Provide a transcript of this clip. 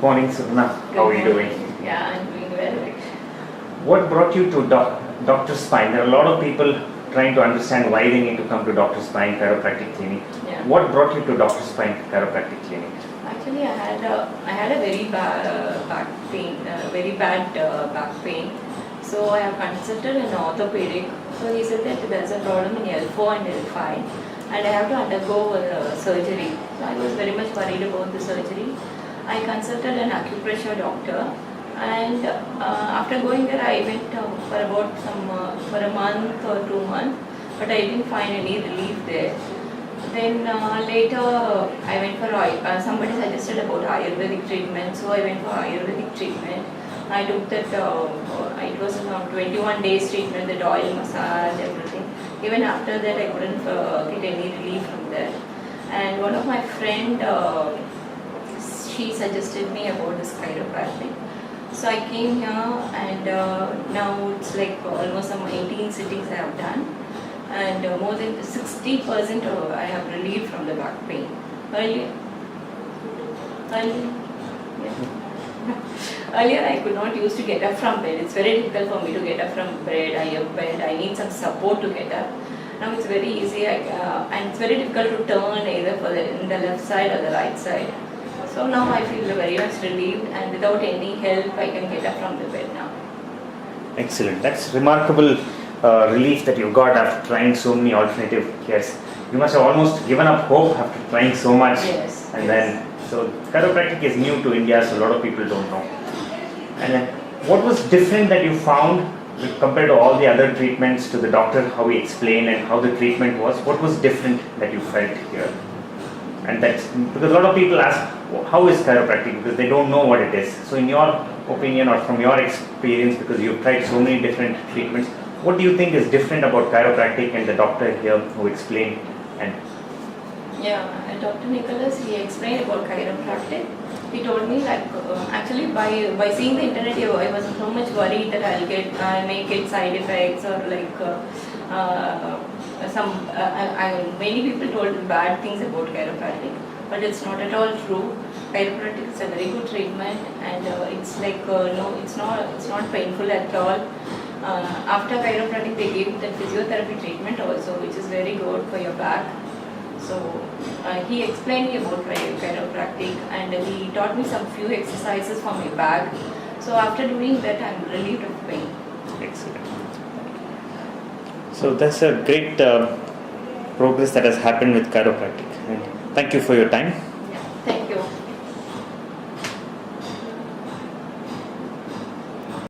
Morning, Surna. How are you doing? Yeah, I'm doing well. What brought you to Dr.Spine? There are a lot of people trying to understand why they need to come to Dr.Spine Chiropractic Clinic. Yeah. What brought you to Dr.Spine Chiropractic Clinic? Actually, I had a very bad back pain, back pain. So I have consulted an orthopedic. So he said that there's a problem in L4 and L5, and I have to undergo surgery. So I was very much worried about the surgery. I consulted an acupressure doctor, and after going there, I went for a month or 2 months, but I didn't find any relief there. Then later I went for somebody suggested about Ayurvedic treatment, so I went for Ayurvedic treatment. I took that, it was 21 days treatment, the oil massage, everything. Even after that I couldn't get any relief from that. And one of my friend, she suggested me about this chiropractic. So I came here, and now it's like almost some 18 sittings I have done, and more than 60% I have relieved from the back pain. Earlier I could not used to get up from bed. It's very difficult for me to get up from bed. I need some support to get up. Now it's very easy, and it's very difficult to turn either in the left side or the right side. So now I feel very much relieved, and without any help I can get up from the bed now. Excellent. That's remarkable relief that you got after trying so many alternative cares. You must have almost given up hope after trying so much. Yes. And then, so chiropractic is new to India, so a lot of people don't know. And then, what was different that you found compared to all the other treatments, to the doctor, how he explained and how the treatment was? What was different that you felt here? And that's because a lot of people ask, how is chiropractic? Because they don't know what it is. So in your opinion, or from your experience, because you've tried so many different treatments, what do you think is different about chiropractic and the doctor here who explained? And Dr. Nicholas, he explained about chiropractic. He told me actually by seeing the internet, I was so much worried that I may get side effects, or many people told bad things about chiropractic, but it's not at all true. Chiropractic is a very good treatment, and it's not painful at all. After chiropractic, they give the physiotherapy treatment also, which is very good for your back. So he explained me about chiropractic, and he taught me some few exercises for my back. So after doing that, I'm relieved of pain. excellent. So that's a great progress that has happened with chiropractic. And thank you for your time.